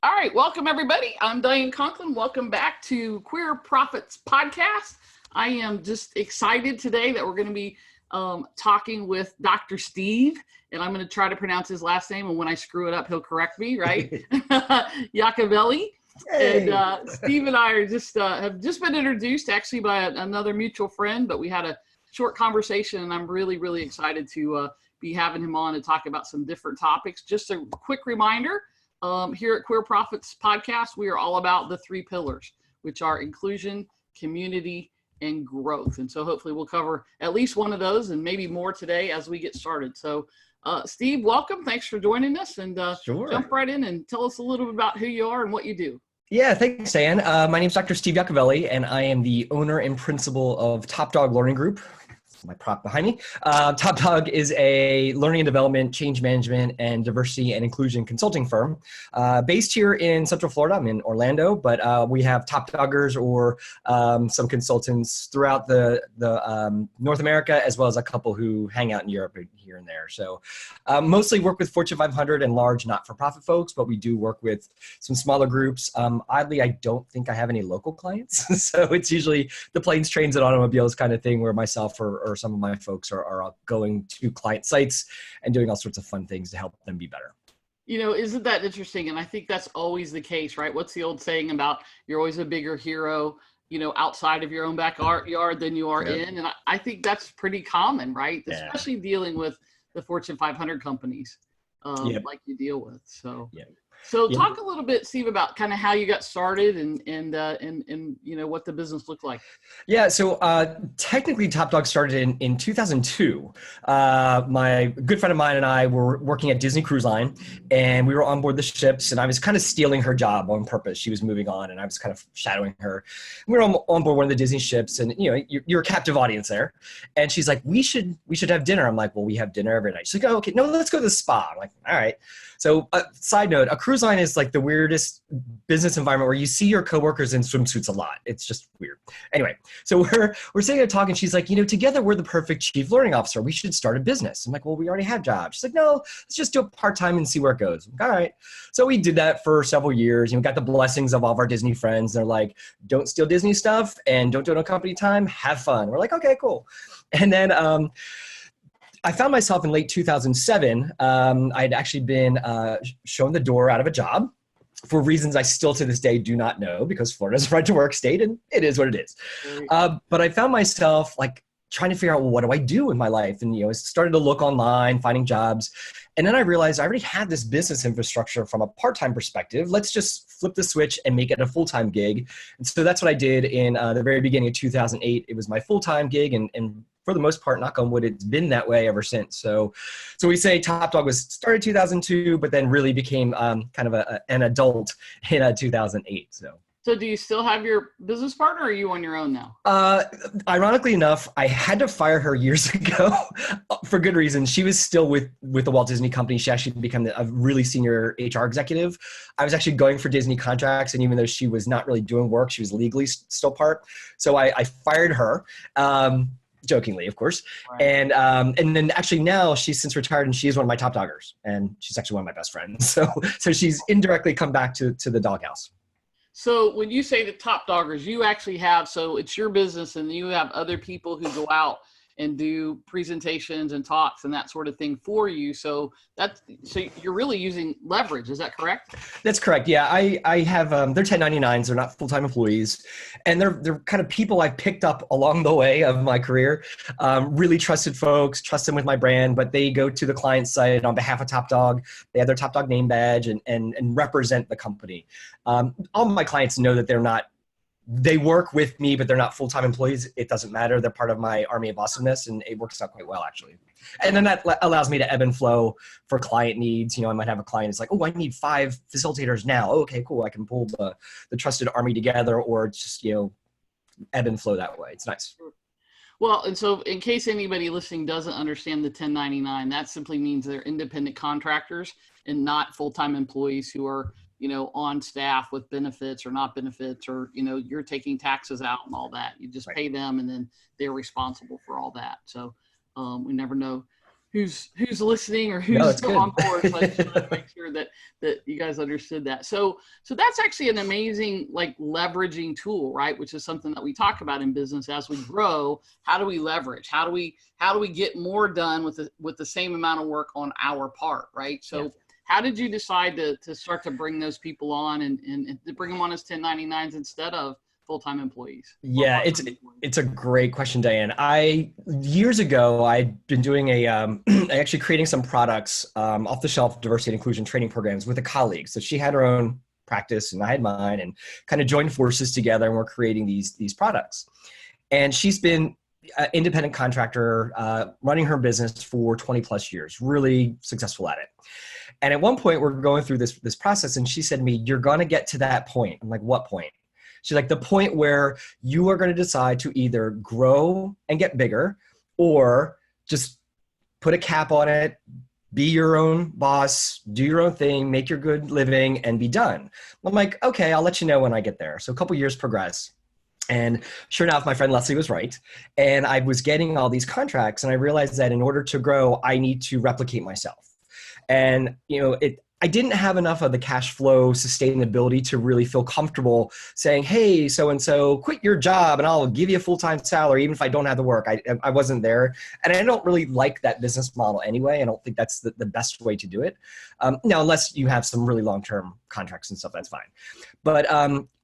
All right, welcome everybody. I'm Diane Conklin. Welcome back to Queer Profits Podcast. I am just excited today that we're going to be talking with Dr. Steve, and I'm going to try to pronounce his last name, and when I screw it up, he'll correct me, right? Yacovelli. Hey. And Steve and I are have just been introduced actually by another mutual friend, but we had a short conversation, and I'm really, really excited to be having him on to talk about some different topics. Just a quick reminder, here at Queer Profits Podcast, we are all about the three pillars, which are inclusion, community, and growth. And so hopefully we'll cover at least one of those and maybe more today as we get started. So Steve, welcome. Thanks for joining us, and Sure. Jump right in and tell us a little bit about who you are and what you do. Yeah, thanks, Dan. My name is Dr. Steve Yacovelli, and I am the owner and principal of Top Dog Learning Group. My prop behind me. Top Dog is a learning and development, change management, and diversity and inclusion consulting firm based here in Central Florida. I'm in Orlando, but we have Top Doggers or some consultants throughout the North America, as well as a couple who hang out in Europe here and there. So mostly work with Fortune 500 and large not-for-profit folks, but we do work with some smaller groups. Oddly, I don't think I have any local clients. So it's usually the planes, trains, and automobiles kind of thing where myself or some of my folks are going to client sites and doing all sorts of fun things to help them be better. You know, isn't that interesting? And I think that's always the case, right? What's the old saying about you're always a bigger hero, you know, outside of your own backyard than you are in? And I think that's pretty common, right? Yeah. Especially dealing with the Fortune 500 companies like you deal with. So, So talk a little bit, Steve, about kind of how you got started and you know what the business looked like. Yeah, so technically Top Dog started in 2002. My good friend of mine and I were working at Disney Cruise Line, and we were on board the ships, and I was kind of stealing her job on purpose. She was moving on, and I was kind of shadowing her. We were on board one of the Disney ships, and you know, you're a captive audience there. And she's like, we should have dinner. I'm like, well, we have dinner every night. She's like, oh, okay, no, let's go to the spa. I'm like, all right. So side note, a cruise line is like the weirdest business environment where you see your coworkers in swimsuits a lot. It's just weird. Anyway, so we're sitting there talking. She's like, you know, together we're the perfect chief learning officer. We should start a business. I'm like, well, we already have jobs. She's like, no, let's just do it part-time and see where it goes. Like, all right. So we did that for several years. You know, got the blessings of all of our Disney friends. They're like, don't steal Disney stuff and don't do it on company time. Have fun. We're like, okay, cool. And then, I found myself in late 2007. I'd actually been shown the door out of a job for reasons I still to this day do not know, because Florida's a right to work state and it is what it is. But I found myself like trying to figure out, well, what do I do in my life? And, you know, I started to look online, finding jobs. And then I realized I already had this business infrastructure from a part-time perspective. Let's just flip the switch and make it a full-time gig. And so that's what I did in the very beginning of 2008. It was my full-time gig, and for the most part, knock on wood, it's been that way ever since. So we say Top Dog was started 2002, but then really became kind of an adult in 2008. So do you still have your business partner, or are you on your own now? Ironically enough, I had to fire her years ago for good reason. She was still with the Walt Disney Company. She actually became a really senior HR executive. I was actually going for Disney contracts, and even though she was not really doing work, she was legally still part. So I fired her. Jokingly, of course. Right. And then actually now she's since retired, and she is one of my top doggers, and she's actually one of my best friends. So she's indirectly come back to the doghouse. So when you say the top doggers, you actually have, so it's your business and you have other people who go out and do presentations and talks and that sort of thing for you. So you're really using leverage. Is that correct? That's correct. Yeah. I have, they're 1099s. They're not full-time employees, and they're kind of people I've picked up along the way of my career. Really trusted folks, trust them with my brand, but they go to the client site on behalf of Top Dog. They have their Top Dog name badge and represent the company. All of my clients know that they work with me, but they're not full-time employees. It doesn't matter. They're part of my army of awesomeness, and it works out quite well, actually. And then that allows me to ebb and flow for client needs. You know, I might have a client that's like, oh, I need 5 facilitators now. Oh, okay, cool. I can pull the trusted army together, or just, you know, ebb and flow that way. It's nice. Well, and so in case anybody listening doesn't understand the 1099, that simply means they're independent contractors and not full-time employees who are, you know, on staff with benefits or not benefits, or, you know, you're taking taxes out and all that. You just pay them, and then they're responsible for all that. So we never know who's listening or No, who's it's good. on board. So I just wanted to make sure that you guys understood that. So that's actually an amazing like leveraging tool, right? Which is something that we talk about in business as we grow. How do we leverage? How do we get more done with the same amount of work on our part, right? So Yeah. how did you decide to start to bring those people on and to bring them on as 1099s instead of full-time employees? Yeah, it's a great question, Diane. Years ago I'd been doing actually creating some products, off the shelf diversity and inclusion training programs with a colleague. So she had her own practice and I had mine, and kind of joined forces together, and we're creating these products. And she's been an independent contractor, running her business for 20 plus years, really successful at it. And at one point we're going through this process, and she said to me, "You're going to get to that point." I'm like, "What point?" She's like, "The point where you are going to decide to either grow and get bigger, or just put a cap on it, be your own boss, do your own thing, make your good living, and be done." I'm like, "Okay, I'll let you know when I get there." So a couple years progress. And sure enough, my friend Leslie was right. And I was getting all these contracts, and I realized that in order to grow, I need to replicate myself. And, I didn't have enough of the cash flow sustainability to really feel comfortable saying, "Hey, so-and-so, quit your job and I'll give you a full-time salary, even if I don't have the work." I wasn't there. And I don't really like that business model anyway. I don't think that's the best way to do it. Now, unless you have some really long-term contracts and stuff, that's fine. But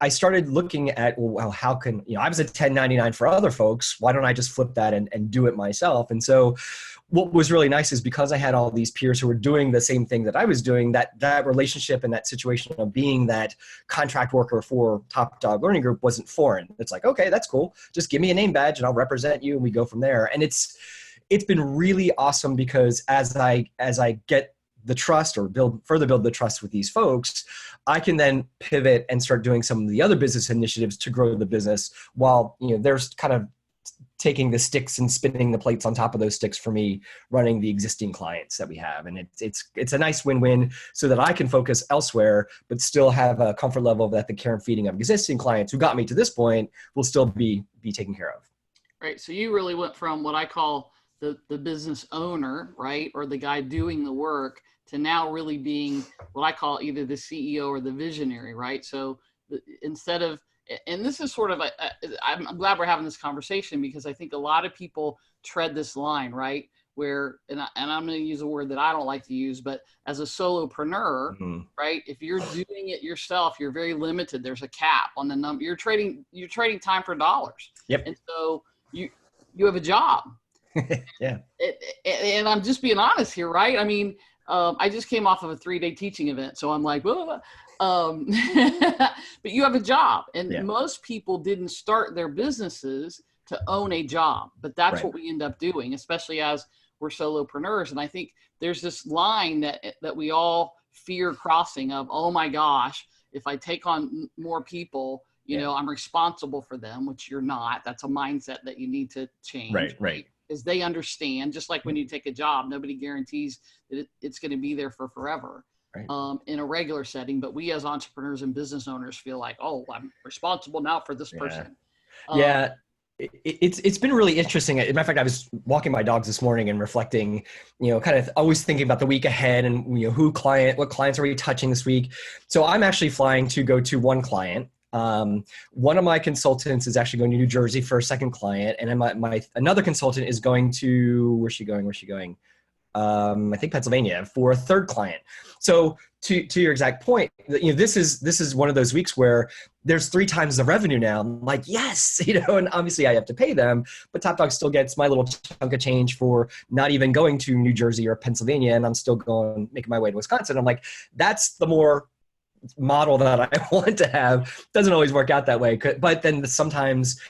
I started looking at, well, how can, I was a 1099 for other folks. Why don't I just flip that and do it myself? And so what was really nice is, because I had all these peers who were doing the same thing that I was doing, that relationship and that situation of being that contract worker for Top Dog Learning Group wasn't foreign. It's like, okay, that's cool. Just give me a name badge and I'll represent you, and we go from there. And it's been really awesome, because as I get the trust, or further build the trust with these folks, I can then pivot and start doing some of the other business initiatives to grow the business, while there's kind of taking the sticks and spinning the plates on top of those sticks for me, running the existing clients that we have. And it's a nice win-win, so that I can focus elsewhere, but still have a comfort level that the care and feeding of existing clients who got me to this point will still be taken care of. Right. So you really went from what I call the business owner, right, or the guy doing the work, to now really being what I call either the CEO or the visionary, right? So instead of, and this is sort of, I'm glad we're having this conversation, because I think a lot of people tread this line, right? Where, and I'm going to use a word that I don't like to use, but as a solopreneur, right? If you're doing it yourself, you're very limited. There's a cap on the number. You're trading time for dollars. Yep. And so you have a job. Yeah. And I'm just being honest here, right? I mean, I just came off of a 3-day teaching event, so I'm like, but you have a job, and most people didn't start their businesses to own a job, but that's what we end up doing, especially as we're solopreneurs. And I think there's this line that we all fear crossing of, oh my gosh, if I take on more people, I'm responsible for them, which you're not. That's a mindset that you need to change. Right. Because they understand, just like when you take a job, nobody guarantees that it's going to be there for forever. Right. In a regular setting, but we as entrepreneurs and business owners feel like, oh, I'm responsible now for this person. It's been really interesting. As a matter of fact, I was walking my dogs this morning and reflecting, kind of always thinking about the week ahead, and what clients are we touching this week. So I'm actually flying to go to one client. One of my consultants is actually going to New Jersey for a second client, and then my another consultant is going to, where's she going? I think Pennsylvania, for a third client. So to your exact point, this is one of those weeks where there's 3 times the revenue now. I'm like, yes, and obviously I have to pay them, but Top Dog still gets my little chunk of change for not even going to New Jersey or Pennsylvania, and I'm still making my way to Wisconsin. I'm like, that's the more model that I want to have. Doesn't always work out that way, but then sometimes,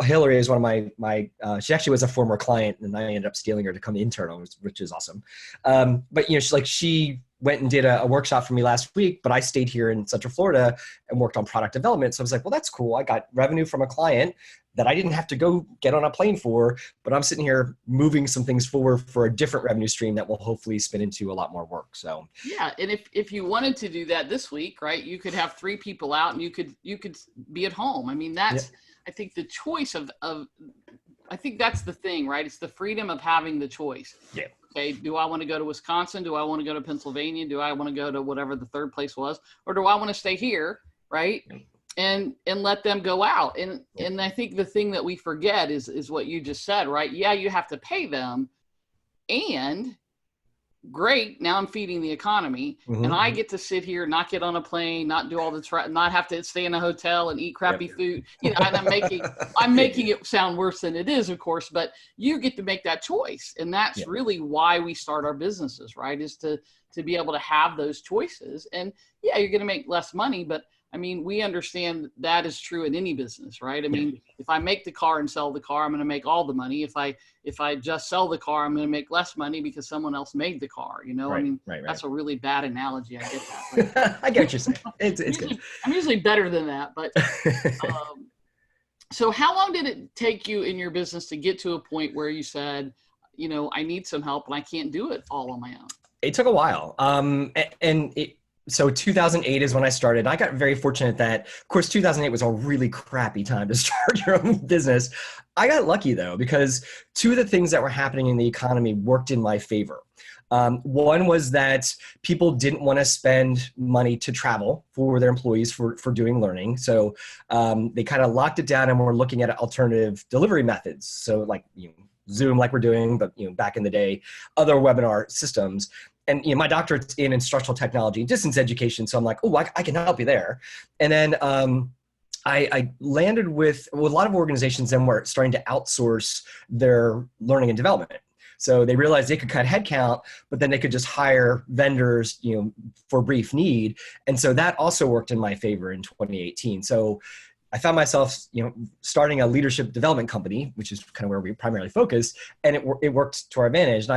Hillary is one of my she actually was a former client, and I ended up stealing her to come intern, which is awesome. But she went and did a workshop for me last week, but I stayed here in Central Florida and worked on product development. So I was like, well, that's cool. I got revenue from a client that I didn't have to go get on a plane for, but I'm sitting here moving some things forward for a different revenue stream that will hopefully spin into a lot more work. So yeah, and if you wanted to do that this week, right, you could have 3 people out, and you could be at home. I mean, that's I think the choice of I think that's the thing, right? It's the freedom of having the choice. Yeah. Okay, do I want to go to Wisconsin? Do I want to go to Pennsylvania? Do I want to go to whatever the third place was? Or do I want to stay here, right? And let them go out. And I think the thing that we forget is what you just said, right? Yeah, you have to pay them. And great, now I'm feeding the economy, and I get to sit here, not get on a plane, not do all the not have to stay in a hotel and eat crappy food. You know, and I'm making it sound worse than it is, of course, but you get to make that choice, and that's really why we start our businesses, right? Is to be able to have those choices. And yeah, you're going to make less money, but I mean, we understand that is true in any business, right? I mean, if I make the car and sell the car, I'm going to make all the money. If I just sell the car, I'm going to make less money because someone else made the car, you know? Right, I mean, right. That's a really bad analogy. I get that. I get what you're saying. It's good. I'm usually better than that, but so how long did it take you in your business to get to a point where you said, you know, I need some help and I can't do it all on my own? It took a while. So 2008 is when I started. I got very fortunate that, of course, 2008 was a really crappy time to start your own business. I got lucky though, because two of the things that were happening in the economy worked in my favor. One was that people didn't want to spend money to travel for their employees for doing learning. So they kind of locked it down and were looking at alternative delivery methods. So like, you know, Zoom, like we're doing, but you know, back in the day, other webinar systems. And you know, my doctorate's in instructional technology, distance education. So I'm like, oh, I can help you there. And then I landed with a lot of organizations then were starting to outsource their learning and development. So they realized they could cut headcount, but then they could just hire vendors, you know, for brief need. And so that also worked in my favor in 2018. So I found myself, you know, starting a leadership development company, which is kind of where we primarily focus, and it worked to our advantage. And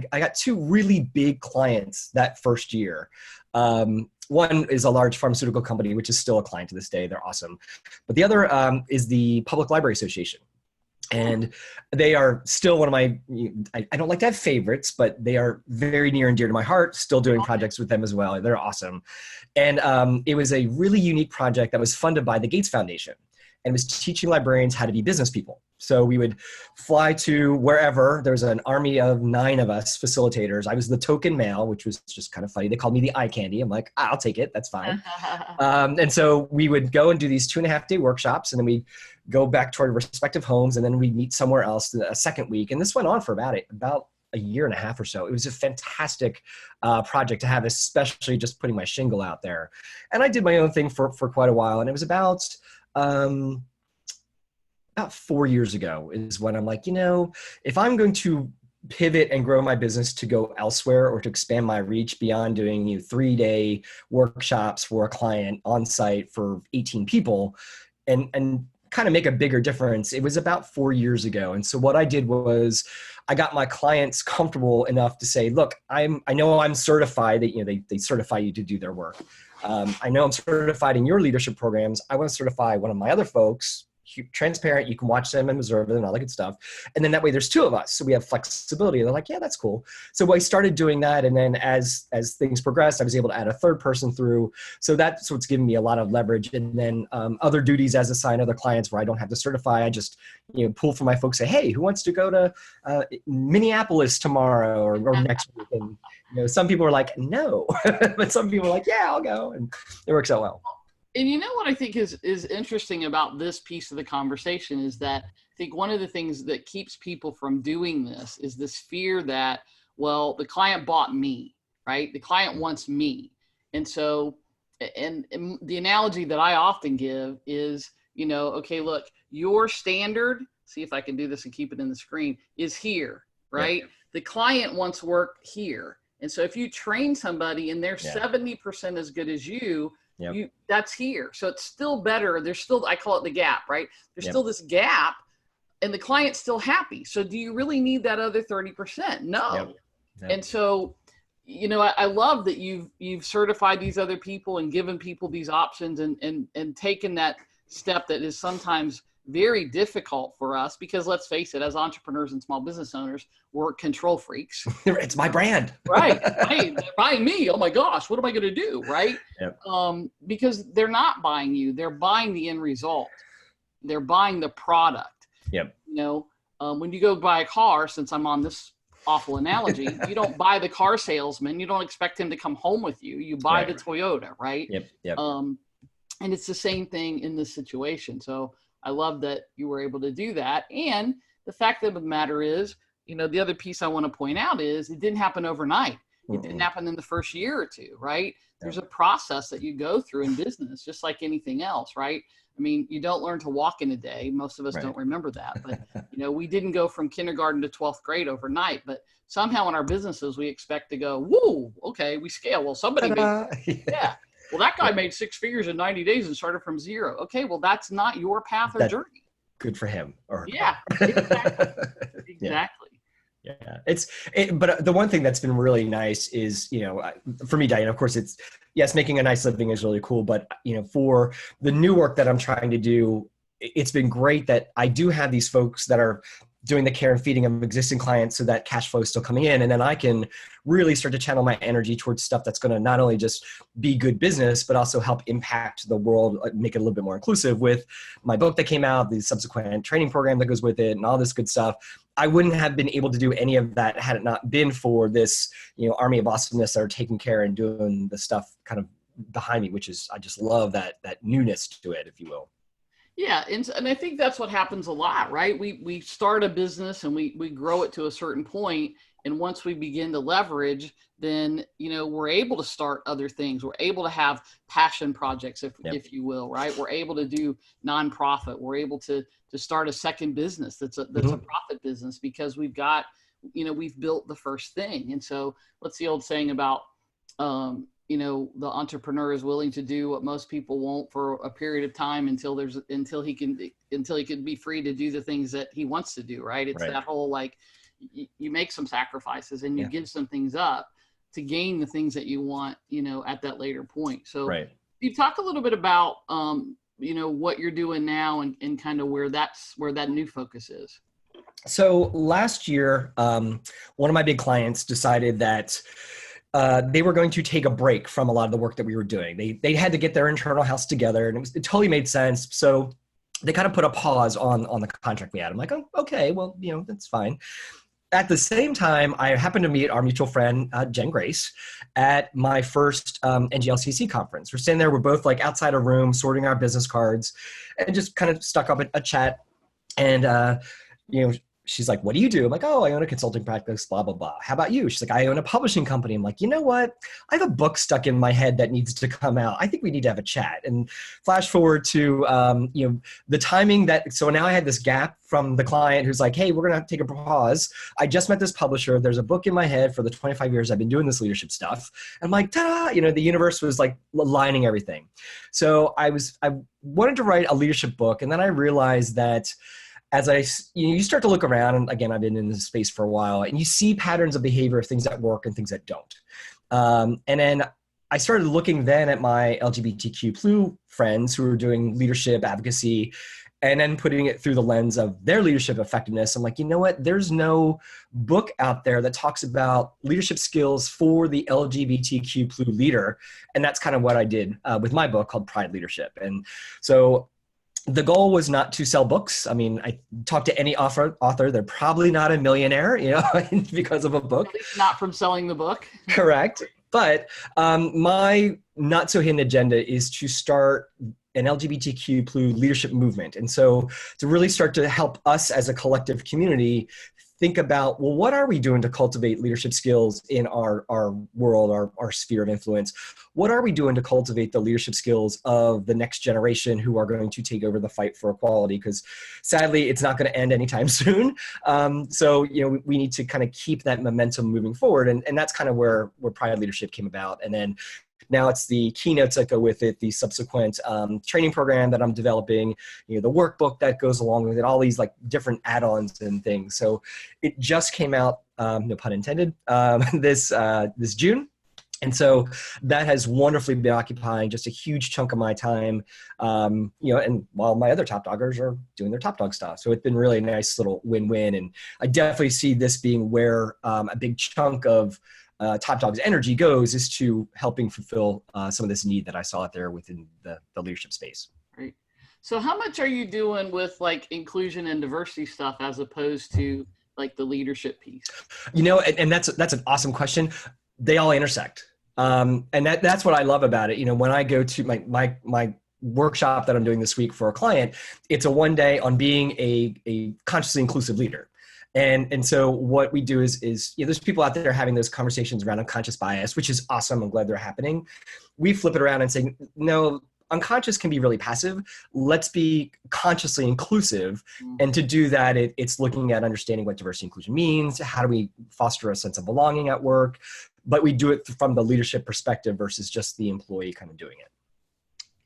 I got two really big clients that first year. One is a large pharmaceutical company, which is still a client to this day. They're awesome. But the other is the Public Library Association. And they are still one of my, I don't like to have favorites, but they are very near and dear to my heart, still doing projects with them as well. They're awesome. And it was a really unique project that was funded by the Gates Foundation and was teaching librarians how to be business people. So we would fly to wherever. There was an army of 9 of us facilitators. I was the token male, which was just kind of funny. They called me the eye candy. I'm like, I'll take it. That's fine. And so we would go and do these 2.5-day workshops, and then we'd go back to our respective homes, and then we'd meet somewhere else a second week. And this went on for about a year and a half or so. It was a fantastic project to have, especially just putting my shingle out there. And I did my own thing for quite a while. And it was about 4 years ago is when I'm like, you know, if I'm going to pivot and grow my business to go elsewhere or to expand my reach beyond doing 3-day workshops for a client on site for 18 people and kind of make a bigger difference, it was about 4 years ago. And so what I did was I got my clients comfortable enough to say, look, I know I'm certified that, you know, they certify you to do their work. I know I'm certified in your leadership programs. I want to certify one of my other folks, transparent. You can watch them and observe them and all that good stuff. And then that way there's 2 of us. So we have flexibility. They're like, yeah, that's cool. So I started doing that. And then as things progressed, I was able to add a 3rd person through. So that's what's given me a lot of leverage. And then other duties as assigned other clients where I don't have to certify. I just, you know, pull from my folks, say, hey, who wants to go to Minneapolis tomorrow or next week? And, you know, some people are like, no, but some people are like, yeah, I'll go. And it works out well. And you know what I think is interesting about this piece of the conversation is that I think one of the things that keeps people from doing this is this fear that, well, the client bought me, right? The client wants me. And so, and the analogy that I often give is, you know, okay, look, your standard, see if I can do this and keep it in the screen, is here, right? Yeah. The client wants work here. And so if you train somebody and they're 70% as good as you, yep. That's here. So it's still better. There's still, I call it the gap, right? There's still this gap and the client's still happy. So do you really need that other 30%? No. Yep. And so, you know, I love that you've certified these other people and given people these options and taken that step that is sometimes very difficult for us because let's face it, as entrepreneurs and small business owners, we're control freaks. It's my brand. Right. Hey, they're buying me. Oh my gosh, what am I going to do? Right. Yep. Because they're not buying you. They're buying the end result. They're buying the product. Yep. You know, when you go buy a car, since I'm on this awful analogy, you don't buy the car salesman. You don't expect him to come home with you. You buy the Toyota, right? Yep. And it's the same thing in this situation. So I love that you were able to do that. And the fact of the matter is, the other piece I want to point out is it didn't happen overnight. It didn't happen in the first year or two, right? There's a process that you go through in business, just like anything else, right? I mean, you don't learn to walk in a day. Most of us don't remember that. But, we didn't go from kindergarten to 12th grade overnight. But somehow in our businesses, we expect to go, whoa, okay, we scale. Well, somebody made, well, that guy made 6 figures in 90 days and started from zero. Okay, well, that's not your path or journey. Good for him. Exactly. But the one thing that's been really nice is, for me, Diane, of course, it's, yes, making a nice living is really cool. But, for the new work that I'm trying to do, it's been great that I do have these folks that are doing the care and feeding of existing clients so that cash flow is still coming in. And then I can really start to channel my energy towards stuff that's going to not only just be good business, but also help impact the world, make it a little bit more inclusive with my book that came out, the subsequent training program that goes with it, and all this good stuff. I wouldn't have been able to do any of that had it not been for this, army of awesomeness that are taking care and doing the stuff kind of behind me, which is, I just love that newness to it, if you will. Yeah. And I think that's what happens a lot, right? We start a business and we grow it to a certain point. And once we begin to leverage, then, we're able to start other things. We're able to have passion projects, if you will, right? We're able to do nonprofit. We're able to start a second business that's a profit business because we've got, we've built the first thing. And so what's the old saying about, the entrepreneur is willing to do what most people won't for a period of time until he can be free to do the things that he wants to do. Right. It's that whole, like, you make some sacrifices and you give some things up to gain the things that you want, at that later point. So you talk a little bit about, what you're doing now and kind of where that new focus is. So last year, one of my big clients decided that they were going to take a break from a lot of the work that we were doing. They had to get their internal house together, and it totally made sense. So they kind of put a pause on the contract we had. I'm like, oh, okay, well, that's fine. At the same time, I happened to meet our mutual friend, Jen Grace, at my first NGLCC conference. We're sitting there, we're both like outside a room, sorting our business cards, and just kind of stuck up a chat. And, she's like, what do you do? I'm like, oh, I own a consulting practice, blah, blah, blah. How about you? She's like, I own a publishing company. I'm like, you know what? I have a book stuck in my head that needs to come out. I think we need to have a chat. And flash forward to, the timing so now I had this gap from the client who's like, hey, we're going to have to take a pause. I just met this publisher. There's a book in my head for the 25 years I've been doing this leadership stuff. And I'm like, ta-da, the universe was like aligning everything. So I wanted to write a leadership book. And then I realized that as you start to look around, and again, I've been in this space for a while, and you see patterns of behavior, things that work and things that don't. And then I started looking then at my LGBTQ+ friends who were doing leadership advocacy, and then putting it through the lens of their leadership effectiveness. I'm like, you know what? There's no book out there that talks about leadership skills for the LGBTQ+ leader. And that's kind of what I did with my book called Pride Leadership. And so the goal was not to sell books. I mean, I talked to any author, they're probably not a millionaire, because of a book. At least not from selling the book. Correct. But my not so hidden agenda is to start an LGBTQ+ leadership movement. And so to really start to help us as a collective community think about, well, what are we doing to cultivate leadership skills in our world, our sphere of influence? What are we doing to cultivate the leadership skills of the next generation who are going to take over the fight for equality? Because sadly, it's not going to end anytime soon. So, we need to kind of keep that momentum moving forward. And that's kind of where Pride Leadership came about. And then now it's the keynotes that go with it, the subsequent training program that I'm developing, the workbook that goes along with it, all these like different add-ons and things. So it just came out, no pun intended, this June. And so that has wonderfully been occupying just a huge chunk of my time, and while my other top doggers are doing their top dog stuff. So it's been really a nice little win-win. And I definitely see this being where a big chunk of Top Dog's energy goes is to helping fulfill some of this need that I saw out there within the leadership space. Right. So how much are you doing with like inclusion and diversity stuff as opposed to like the leadership piece? And that's an awesome question. They all intersect. And that's what I love about it. When I go to my workshop that I'm doing this week for a client, it's a 1 day on being a consciously inclusive leader. And so what we do is there's people out there having those conversations around unconscious bias, which is awesome. I'm glad they're happening. We flip it around and say, no, unconscious can be really passive. Let's be consciously inclusive. And to do that, it's looking at understanding what diversity inclusion means. How do we foster a sense of belonging at work? But we do it from the leadership perspective versus just the employee kind of doing it.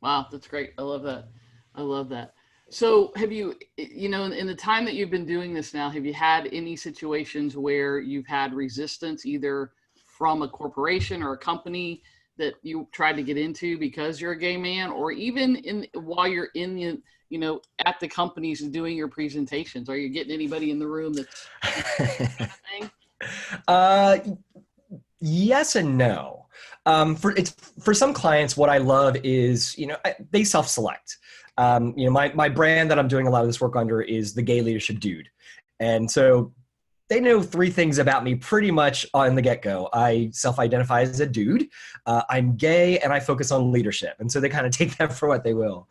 Wow, that's great. I love that. I love that. So have you, in the time that you've been doing this now, have you had any situations where you've had resistance either from a corporation or a company that you tried to get into because you're a gay man, or even while you're in the, at the companies and doing your presentations? Are you getting anybody in the room that's kind of thing? Yes and no. For some clients, what I love is, they self-select. My brand that I'm doing a lot of this work under is the Gay Leadership Dude. And so they know 3 things about me pretty much on the get-go. I self-identify as a dude, I'm gay, and I focus on leadership. And so they kind of take that for what they will.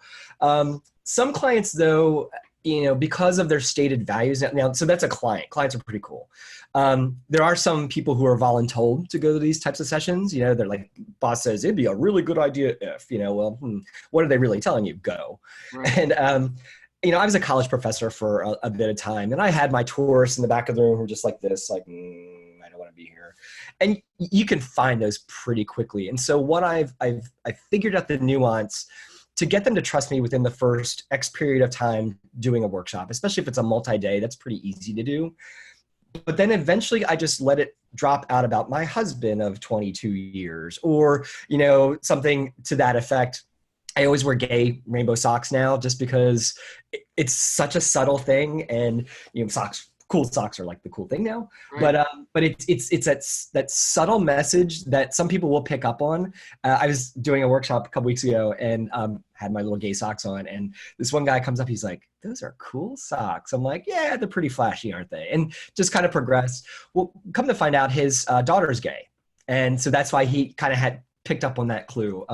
Some clients, though, because of their stated values, now, so that's a client. Clients are pretty cool. There are some people who are voluntold to go to these types of sessions. They're like, boss says, it'd be a really good idea if, what are they really telling you? Go. Right. And, I was a college professor for a bit of time, and I had my tourists in the back of the room who were just like this, like, I don't want to be here. And you can find those pretty quickly. And so what I've figured out the nuance to get them to trust me within the first X period of time doing a workshop, especially if it's a multi-day, that's pretty easy to do. But then eventually I just let it drop out about my husband of 22 years or, something to that effect. I always wear gay rainbow socks now just because it's such a subtle thing. And, cool socks are like the cool thing now. Right. But it's that subtle message that some people will pick up on. I was doing a workshop a couple weeks ago and had my little gay socks on, and this one guy comes up, he's like, those are cool socks. I'm like, yeah, they're pretty flashy, aren't they? And just kind of progressed. Well, come to find out his daughter's gay. And so that's why he kind of had picked up on that clue.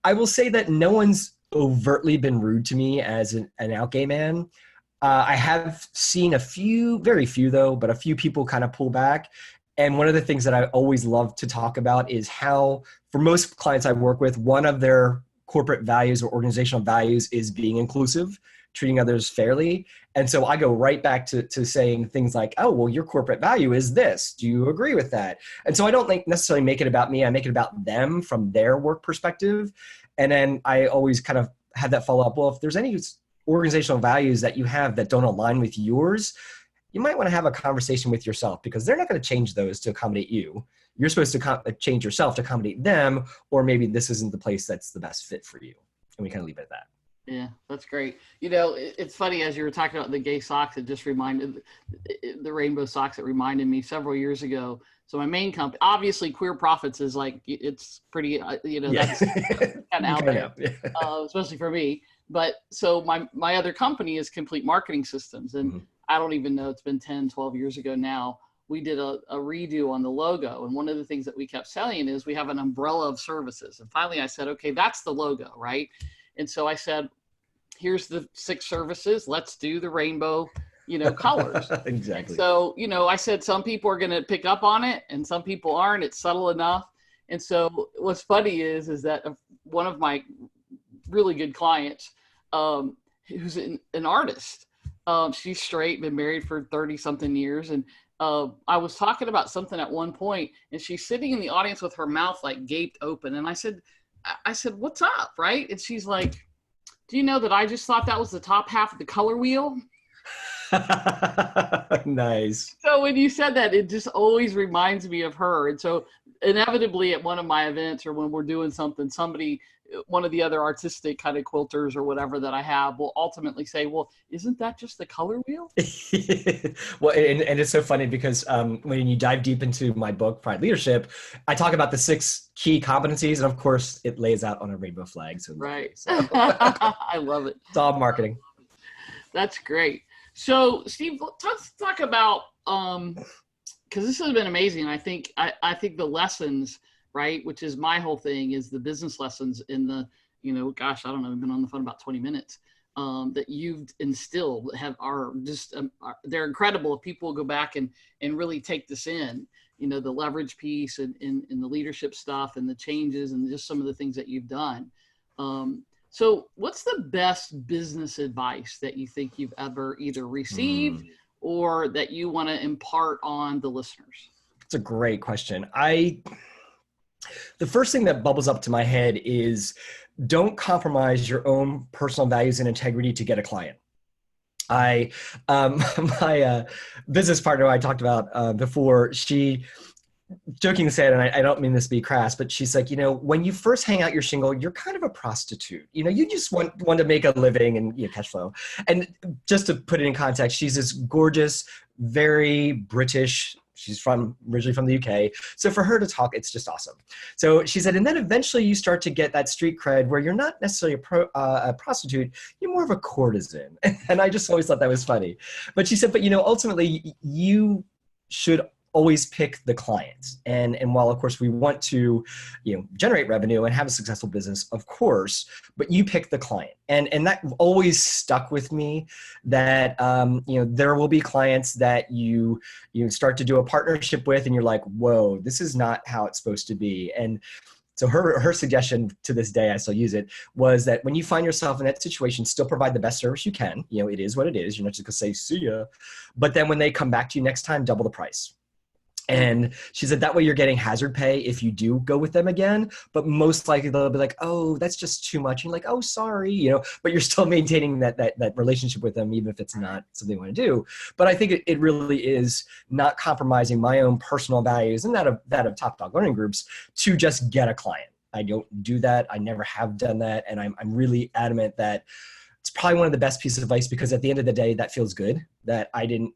I will say that no one's overtly been rude to me as an out gay man. I have seen very few though, but a few people kind of pull back. And one of the things that I always love to talk about is how, for most clients I work with, one of their corporate values or organizational values is being inclusive, treating others fairly. And so I go right back to saying things like, oh, well, your corporate value is this. Do you agree with that? And so I don't necessarily make it about me. I make it about them from their work perspective. And then I always kind of have that follow up. Well, if there's any organizational values that you have that don't align with yours, you might want to have a conversation with yourself, because they're not going to change those to accommodate you. You're supposed to change yourself to accommodate them, or maybe this isn't the place that's the best fit for you. And we kind of leave it at that. Yeah, that's great. It's funny, as you were talking about the gay socks, it just reminded the rainbow socks. It reminded me several years ago. So my main company, obviously Queer Profits is like, it's pretty, that's kind of out there, especially for me. But so my other company is Complete Marketing Systems. And I don't even know, it's been 10, 12 years ago now. We did a redo on the logo. And one of the things that we kept saying is we have an umbrella of services. And finally I said, okay, that's the logo, right? And so I said, here's the 6 services. Let's do the rainbow, colors. Exactly. And so, I said, some people are going to pick up on it and some people aren't. It's subtle enough. And so what's funny is that one of my really good clients, who's an artist, she's straight, been married for 30 something years. And I was talking about something at one point, and she's sitting in the audience with her mouth like gaped open. And I said, what's up? Right. And she's like, do you know that I just thought that was the top half of the color wheel? Nice. So when you said that, it just always reminds me of her. And so inevitably at one of my events or when we're doing something, one of the other artistic kind of quilters or whatever that I have will ultimately say, well, isn't that just the color wheel? Well, and it's so funny because when you dive deep into my book, Pride Leadership, I talk about the 6 key competencies. And of course, it lays out on a rainbow flag. So, Right. So. I love it. It's all marketing. That's great. So Steve, let's talk about, because this has been amazing. I think the lessons, right, which is my whole thing, is the business lessons in the, gosh, I don't know, I've been on the phone about 20 minutes, that you've instilled are just, they're incredible. If people go back and really take this in, the leverage piece and the leadership stuff and the changes and just some of the things that you've done. So what's the best business advice that you think you've ever either received or that you want to impart on the listeners? It's a great question. The first thing that bubbles up to my head is don't compromise your own personal values and integrity to get a client. My business partner I talked about before, she jokingly said, and I don't mean this to be crass, but she's like, when you first hang out your shingle, you're kind of a prostitute. You just want to make a living and cash flow. And just to put it in context, she's this gorgeous, very British. She's originally from the UK. So for her to talk, it's just awesome. So she said, and then eventually you start to get that street cred where you're not necessarily a prostitute, you're more of a courtesan. And I just always thought that was funny. But she said, but ultimately you should always pick the client. And while of course we want to, generate revenue and have a successful business, of course, but you pick the client. And that always stuck with me that, there will be clients that you start to do a partnership with and you're like, whoa, this is not how it's supposed to be. And so her suggestion to this day, I still use it, was that when you find yourself in that situation, still provide the best service you can. It is what it is. You're not just gonna say, see ya. But then when they come back to you next time, double the price. And she said that way you're getting hazard pay if you do go with them again, but most likely they'll be like, oh, that's just too much. And you're like, oh, sorry, but you're still maintaining that relationship with them, even if it's not something you want to do. But I think it really is not compromising my own personal values and that of Top Dog Learning Groups to just get a client. I don't do that. I never have done that. And I'm really adamant that it's probably one of the best pieces of advice because at the end of the day, that feels good that I didn't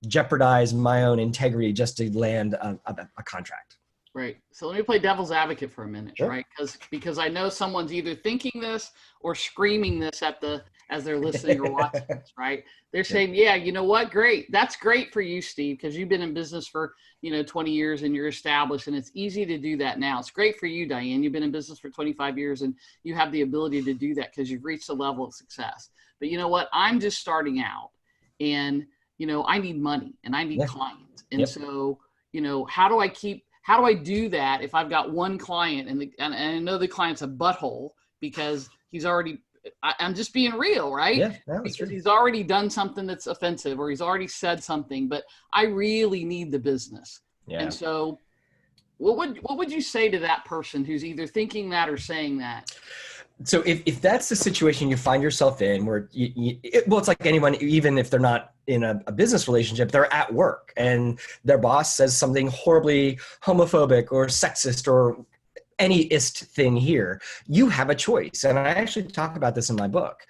jeopardize my own integrity just to land a contract. Right. So let me play devil's advocate for a minute, Sure. right? Because I know someone's either thinking this or screaming this as they're listening or watching this, right? They're saying, yeah, you know what? Great. That's great for you, Steve, because you've been in business for, 20 years and you're established and it's easy to do that now. It's great for you, Diane. You've been in business for 25 years and you have the ability to do that because you've reached a level of success. But you know what? I'm just starting out and I need money and I need clients. And so, how do I do that if I've got one client and I know the client's a butthole because I'm just being real, right? Yeah, that's true. Because he's already done something that's offensive or he's already said something, but I really need the business. Yeah. And so what would you say to that person who's either thinking that or saying that? So if that's the situation you find yourself in where it's like anyone, even if they're not in a business relationship, they're at work and their boss says something horribly homophobic or sexist or any ist thing here, you have a choice. And I actually talk about this in my book.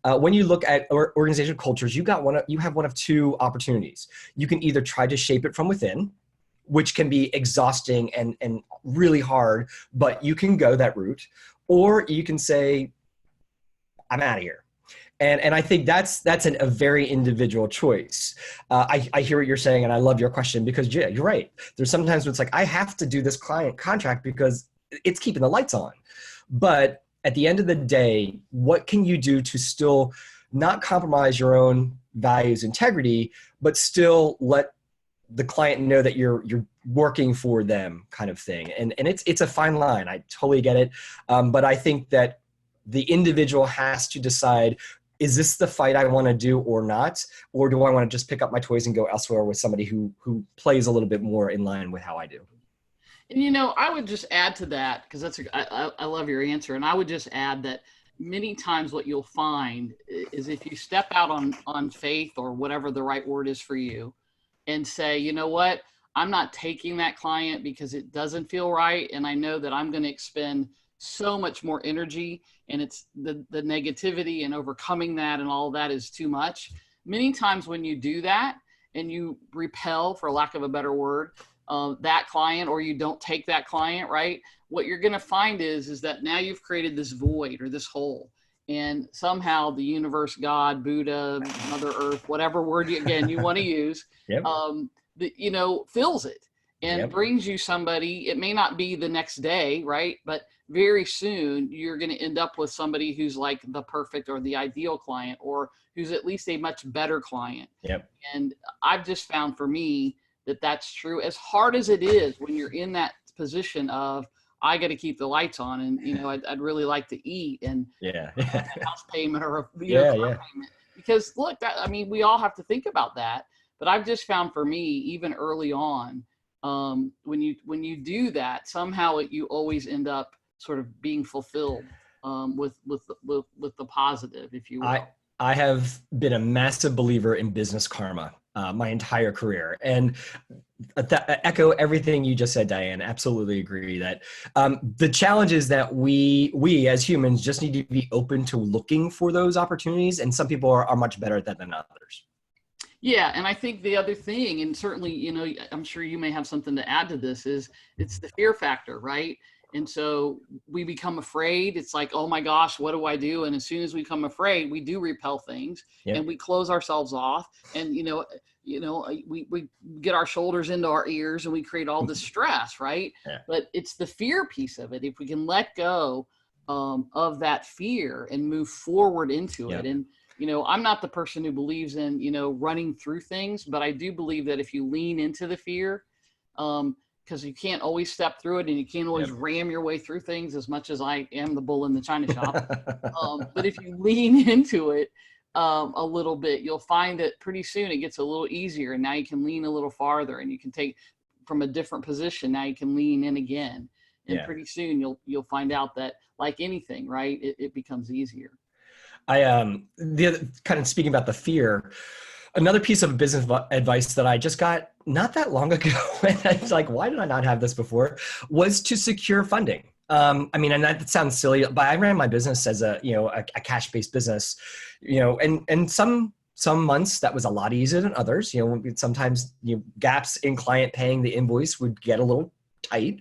When you look at organizational cultures, you have one of 2 opportunities. You can either try to shape it from within, which can be exhausting and really hard, but you can go that route. Or you can say, I'm out of here. And I think that's a very individual choice. I hear what you're saying, and I love your question because yeah, you're right. There's sometimes when it's like, I have to do this client contract because it's keeping the lights on. But at the end of the day, what can you do to still not compromise your own values, integrity, but still let the client know that you're working for them kind of thing. And it's a fine line. I totally get it. But I think that the individual has to decide, is this the fight I want to do or not? Or do I want to just pick up my toys and go elsewhere with somebody who plays a little bit more in line with how I do? And, I would just add to that, because I love your answer. And I would just add that many times what you'll find is if you step out on faith or whatever the right word is for you and say, you know what, I'm not taking that client because it doesn't feel right. And I know that I'm going to expend so much more energy, and it's the negativity and overcoming that and all of that is too much. Many times when you do that and you repel, for lack of a better word, that client, or you don't take that client, right? What you're going to find is that now you've created this void or this hole. And somehow the universe, God, Buddha, Mother Earth, whatever word you want to use, Yep. Fills it and Yep. brings you somebody. It may not be the next day, right? But very soon you're going to end up with somebody who's like the perfect or the ideal client, or who's at least a much better client. Yep. And I've just found for me that that's true. As hard as it is when you're in that position of, I got to keep the lights on, and I'd really like to eat, and Yeah. a house payment or a car payment. Because look, we all have to think about that. But I've just found for me, even early on, when you do that, somehow you always end up sort of being fulfilled with the positive, if you will. I have been a massive believer in business karma my entire career, and echo everything you just said, Diane. Absolutely agree that the challenge is that we as humans just need to be open to looking for those opportunities, and some people are much better at that than others. Yeah, and I think the other thing, and certainly, I'm sure you may have something to add to this, is it's the fear factor, right? And so we become afraid. It's like, oh my gosh, what do I do? And as soon as we become afraid, we do repel things, Yep. and we close ourselves off, and we get our shoulders into our ears, and we create all this stress, right? Yeah. But it's the fear piece of it. If we can let go of that fear and move forward into Yep. it, and I'm not the person who believes in, running through things, but I do believe that if you lean into the fear, because you can't always step through it, and you can't always ram your way through things, as much as I am the bull in the china shop. But if you lean into it a little bit, you'll find that pretty soon it gets a little easier, and now you can lean a little farther, and you can take from a different position. Now you can lean in again, and pretty soon you'll find out that, like anything, right, it becomes easier. The other, kind of speaking about the fear, another piece of business advice that I just got not that long ago, and I was like, why did I not have this before, was to secure funding. And that sounds silly, but I ran my business as a cash-based business, and some months that was a lot easier than others. Sometimes gaps in client paying the invoice would get a little tight.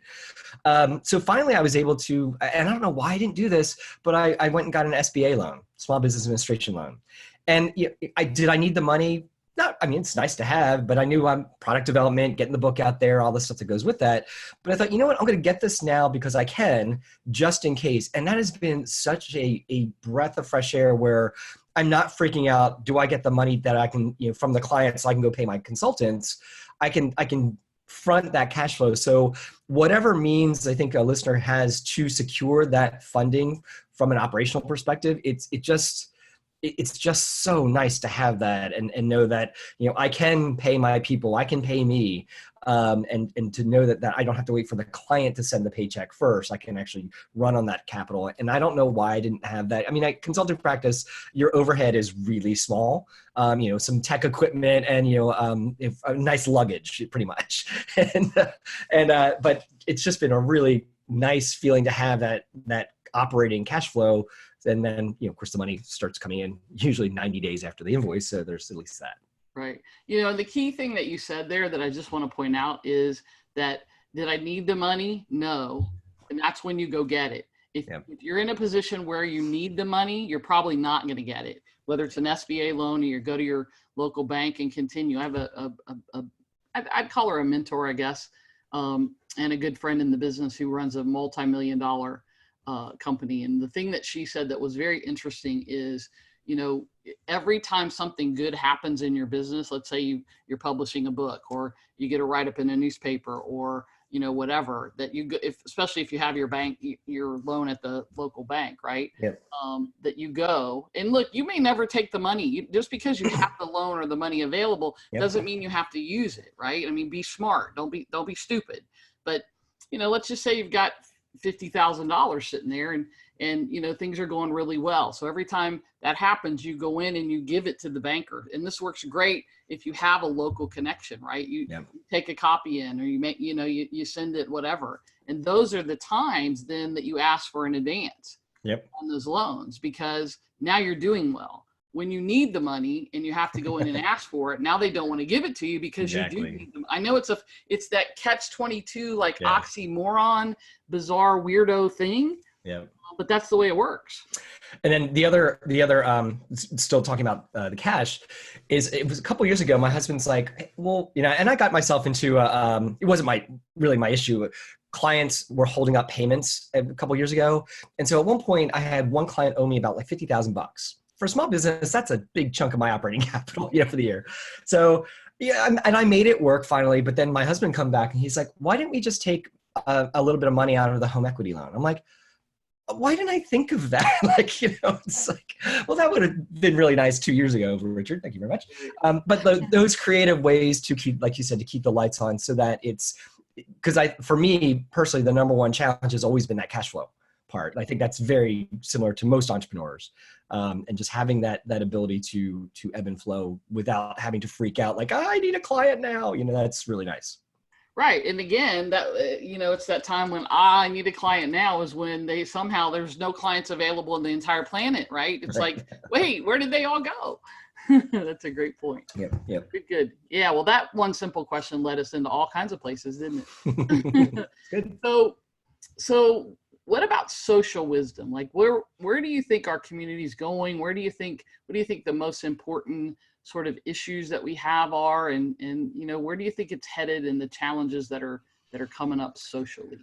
So finally I was able to, and I don't know why I didn't do this, but I went and got an SBA loan, Small Business Administration loan. And I need the money? Not, it's nice to have, but I knew I'm product development, getting the book out there, all the stuff that goes with that. But I thought, you know what, I'm going to get this now because I can, just in case. And that has been such a breath of fresh air, where I'm not freaking out. Do I get the money that I can, from the client, so I can go pay my consultants? I can front that cash flow. So whatever means I think a listener has to secure that funding from an operational perspective, it's just so nice to have that and know that, I can pay my people, I can pay me, and to know that I don't have to wait for the client to send the paycheck first. I can actually run on that capital. And I don't know why I didn't have that. Consulting practice, your overhead is really small. Some tech equipment and, a nice luggage, pretty much. But it's just been a really nice feeling to have that operating cash flow. And then, of course, the money starts coming in usually 90 days after the invoice. So there's at least that. Right. The key thing that you said there that I just want to point out is that, did I need the money? No. And that's when you go get it. If you're in a position where you need the money, you're probably not going to get it, whether it's an SBA loan or you go to your local bank and continue. I have I'd call her a mentor, I guess, and a good friend in the business who runs a multi-million-dollar company. And the thing that she said that was very interesting is, every time something good happens in your business, let's say you're publishing a book, or you get a write-up in a newspaper, or whatever, that especially if you have your loan at the local bank, right? Yep. That you go and look, you may never take the money. Just because you have the loan or the money available doesn't mean you have to use it, right? Be smart. Don't be stupid. But let's just say you've got $50,000 sitting there, and things are going really well. So every time that happens, you go in and you give it to the banker. And this works great if you have a local connection, right? You take a copy in, or you make, you send it, whatever. And those are the times then that you ask for an advance on those loans, because now you're doing well. When you need the money and you have to go in and ask for it, now they don't want to give it to you because you do need them. I know it's that catch-22, like oxymoron, bizarre, weirdo thing. Yeah. But that's the way it works. And then the other, still talking about the cash, is it was a couple years ago. My husband's like, well, and I got myself into it wasn't really my issue. Clients were holding up payments a couple years ago, and so at one point I had one client owe me about like $50,000. For a small business, that's a big chunk of my operating capital, for the year. So and I made it work finally. But then my husband come back and he's like, "Why didn't we just take a little bit of money out of the home equity loan?" I'm like, why didn't I think of that? It's like, well, that would have been really nice 2 years ago, Richard. Thank you very much. But those creative ways to keep, like you said, to keep the lights on, so that it's, because for me personally, the number one challenge has always been that cash flow part. I think that's very similar to most entrepreneurs, and just having that ability to ebb and flow without having to freak out like, I need a client now. That's really nice. Right. And again, that, it's that time when I need a client now is when there's no clients available in the entire planet, right? It's like, wait, where did they all go? That's a great point. Yep. Good. Yeah. Well, that one simple question led us into all kinds of places, didn't it? Good. So what about social wisdom? Like where do you think our community is going? What do you think the most important sort of issues that we have are, and where do you think it's headed, and the challenges that are coming up socially?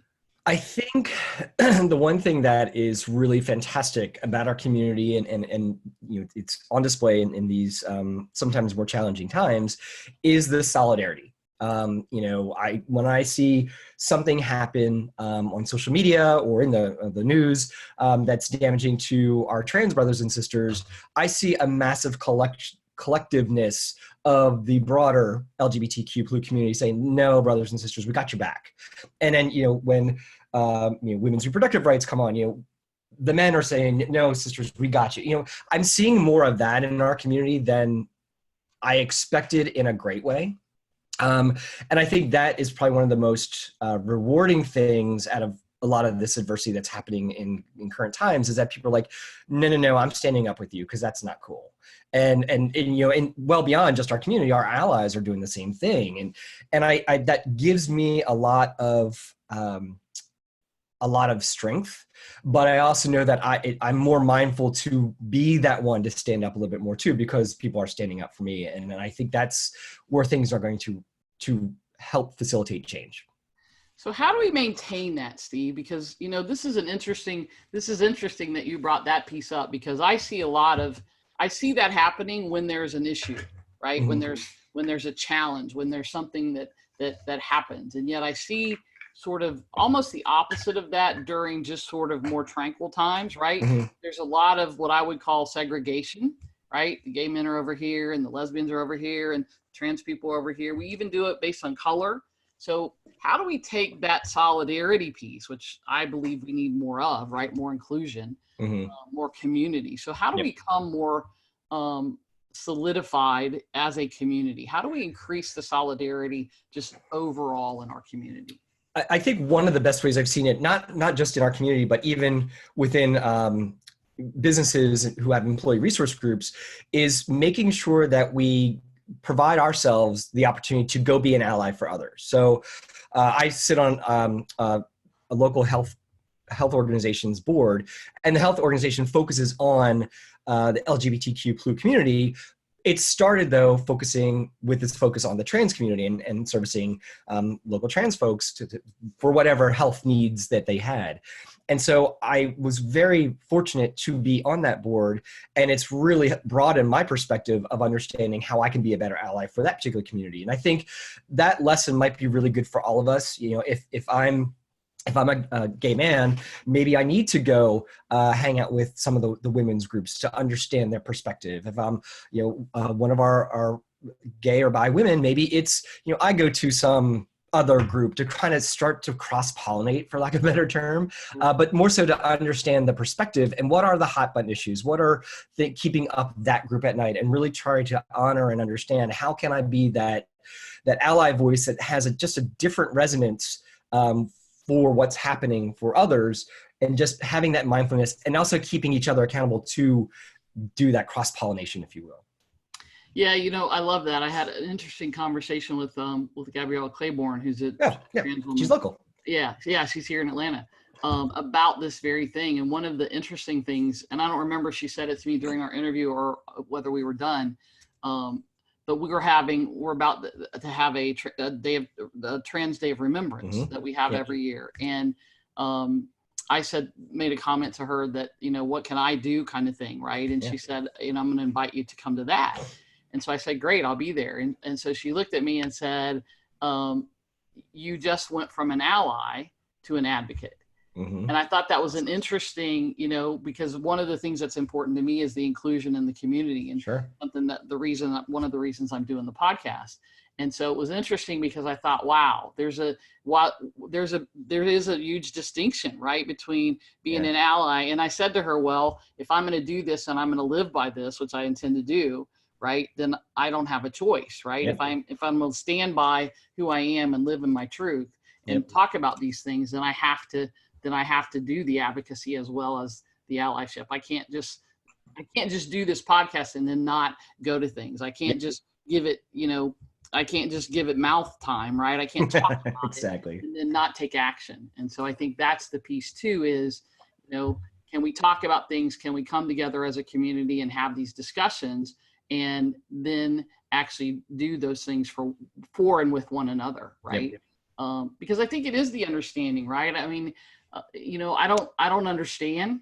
I think the one thing that is really fantastic about our community, and it's on display in these sometimes more challenging times, is the solidarity. When I see something happen on social media or in the news that's damaging to our trans brothers and sisters, I see a massive collectiveness of the broader LGBTQ+ community saying, no, brothers and sisters, we got your back. And then, when women's reproductive rights come on, the men are saying, no, sisters, we got you. I'm seeing more of that in our community than I expected, in a great way. And I think that is probably one of the most rewarding things out of a lot of this adversity that's happening in current times, is that people are like, no, I'm standing up with you, because that's not cool. And well beyond just our community, our allies are doing the same thing. And I that gives me a lot of strength, but I also know that I'm more mindful to be that one to stand up a little bit more too, because people are standing up for me. And I think that's where things are going to help facilitate change. So how do we maintain that, Steve? Because, this is interesting that you brought that piece up, because I see that happening when there's an issue, right? Mm-hmm. When there's a challenge, when there's something that happens. And yet I see sort of almost the opposite of that during just sort of more tranquil times, right? Mm-hmm. There's a lot of what I would call segregation, right? The gay men are over here and the lesbians are over here and trans people are over here. We even do it based on color. So how do we take that solidarity piece, which I believe we need more of, right? More inclusion, mm-hmm. More community. So how do we become more solidified as a community? How do we increase the solidarity just overall in our community? I think one of the best ways I've seen it, not just in our community, but even within businesses who have employee resource groups, is making sure that we provide ourselves the opportunity to go be an ally for others. So I sit on a local health organization's board, and the health organization focuses on the LGBTQ+ community. It started, though, focusing with this focus on the trans community and servicing local trans folks for whatever health needs that they had. And so I was very fortunate to be on that board, and it's really broadened my perspective of understanding how I can be a better ally for that particular community. And I think that lesson might be really good for all of us. If I'm a gay man, maybe I need to go hang out with some of the women's groups to understand their perspective. If I'm, one of our gay or bi women, maybe it's, I go to some other group to kind of start to cross-pollinate, for lack of a better term, but more so to understand the perspective and what are the hot button issues, what are keeping up that group at night, and really try to honor and understand how can I be that ally voice that has just a different resonance for what's happening for others, and just having that mindfulness and also keeping each other accountable to do that cross-pollination, if you will. Yeah, I love that. I had an interesting conversation with Gabriella Claiborne, who's a trans woman. She's local. Yeah, she's here in Atlanta, about this very thing. And one of the interesting things, and I don't remember if she said it to me during our interview or whether we were done, but we're about to have a Trans Day of Remembrance that we have every year. And I made a comment to her that, what can I do, kind of thing, right? And she said, I'm going to invite you to come to that. And so I said, great, I'll be there. And so she looked at me and said, you just went from an ally to an advocate. And I thought that was an interesting, because one of the things that's important to me is the inclusion in the community, and something that one of the reasons I'm doing the podcast. And so it was interesting because I thought, wow, there is a huge distinction, right, between being an ally. And I said to her, well, if I'm going to do this and I'm going to live by this, which I intend to do, right, then I don't have a choice, right? If I'm going to stand by who I am and live in my truth and talk about these things, then I have to do the advocacy as well as the allyship. I can't just do this podcast and then not go to things. I can't just give it, I can't just give it mouth time, right? I can't talk about exactly. it and then not take action. And so I think that's the piece too, is, can we talk about things? Can we come together as a community and have these discussions, and then actually do those things for and with one another, right? Because I think it is the understanding, right? I mean, I don't understand.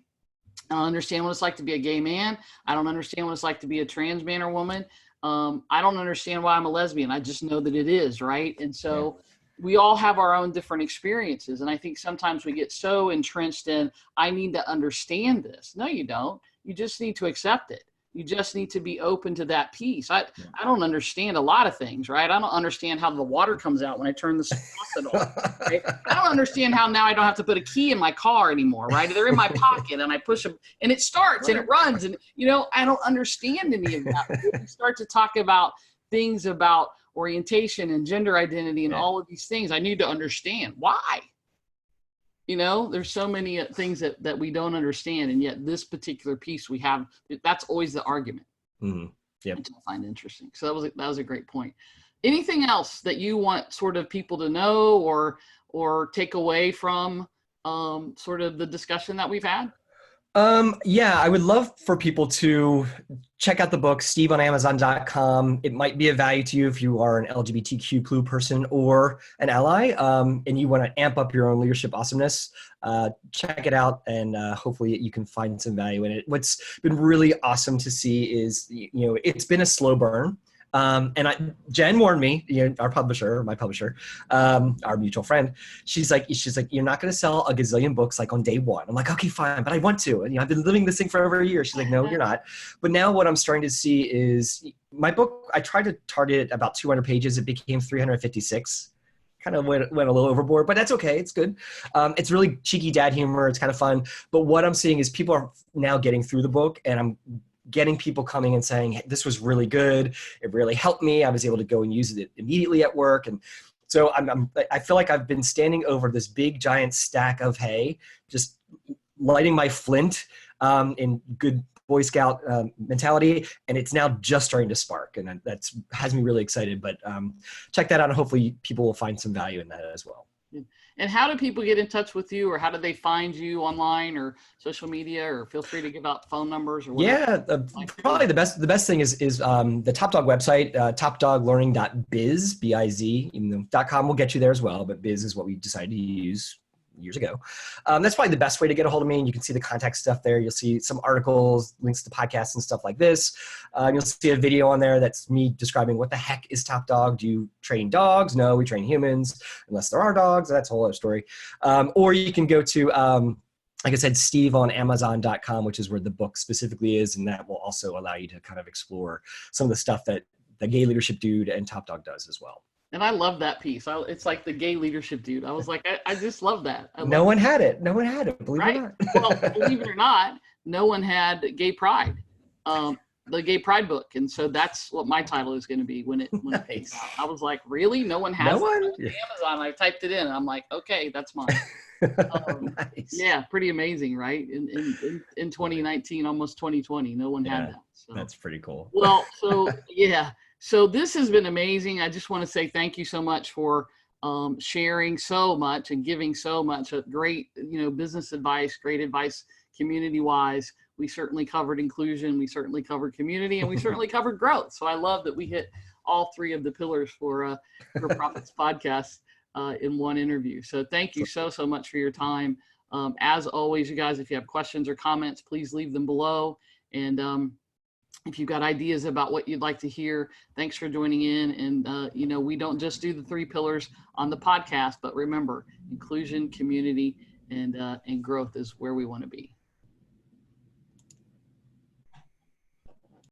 I don't understand what it's like to be a gay man. I don't understand what it's like to be a trans man or woman. I don't understand why I'm a lesbian. I just know that it is, right? And so we all have our own different experiences. And I think sometimes we get so entrenched in, I need to understand this. No, you don't. You just need to accept it. You just need to be open to that piece. I don't understand a lot of things, right? I don't understand how the water comes out when I turn the faucet on. Right? I don't understand how now I don't have to put a key in my car anymore, right? They're in my pocket and I push them and it starts and it runs. And, I don't understand any of that. When we start to talk about things about orientation and gender identity and all of these things, I need to understand why. There's so many things that we don't understand. And yet this particular piece we have, that's always the argument. Which I find interesting. So that was a great point. Anything else that you want sort of people to know or take away from sort of the discussion that we've had? I would love for people to check out the book, Steve on Amazon.com. It might be of value to you if you are an LGBTQ person or an ally, and you want to amp up your own leadership awesomeness. Check it out, and hopefully you can find some value in it. What's been really awesome to see is, it's been a slow burn. And Jen warned me, my publisher, our mutual friend, she's like, you're not going to sell a gazillion books like on day one. I'm like, okay, fine, but I want to. And I've been living this thing for over a year. She's like, no, you're not. But now what I'm starting to see is my book, I tried to target about 200 pages. It became 356. Kind of went a little overboard, but that's okay. It's good. It's really cheeky dad humor. It's kind of fun. But what I'm seeing is people are now getting through the book, and I'm getting people coming and saying, hey, this was really good. It really helped me. I was able to go and use it immediately at work. And so I feel like I've been standing over this big giant stack of hay, just lighting my flint in good Boy Scout mentality. And it's now just starting to spark. And that has me really excited, but check that out. And hopefully people will find some value in that as well. And how do people get in touch with you, or how do they find you online or social media, or feel free to give out phone numbers or whatever? Yeah, probably the best thing is the Top Dog website, topdoglearning.biz, B-I-Z, even though .com will get you there as well, but biz is what we decided to use years ago. That's probably the best way to get a hold of me, and you can see the contact stuff there. You'll see some articles, links to podcasts and stuff like this. You'll see a video on there that's me describing what the heck is Top Dog. Do you train dogs? No, we train humans, unless there are dogs. That's a whole other story. Or you can go to, like I said, Steve on Amazon.com, which is where the book specifically is, and that will also allow you to kind of explore some of the stuff that the Gay Leadership Dude and Top Dog does as well. And I love that piece. It's like the gay leadership dude. I was like, I just love that. No one had it. No one had it, believe it Right. or Well, not. believe it or not, no one had gay pride, the gay pride book. And so that's what my title is going to be when it came Nice. out. I was like, really? No one has No that? one? I went to Amazon. I typed it in and I'm like, okay, that's mine. Nice. Yeah, pretty amazing, right? In 2019, almost 2020, no one had Yeah, that. So that's pretty cool. well, so yeah, so this has been amazing. I just want to say thank you so much for sharing so much and giving so much great, business advice, great advice, community wise. We certainly covered inclusion, we certainly covered community, and we certainly covered growth. So I love that we hit all three of the pillars for Profits Podcast in one interview. So thank you so much for your time. As always, you guys, if you have questions or comments, please leave them below. And if you've got ideas about what you'd like to hear, thanks for joining in. And, we don't just do the three pillars on the podcast, but remember, inclusion, community, and growth is where we want to be.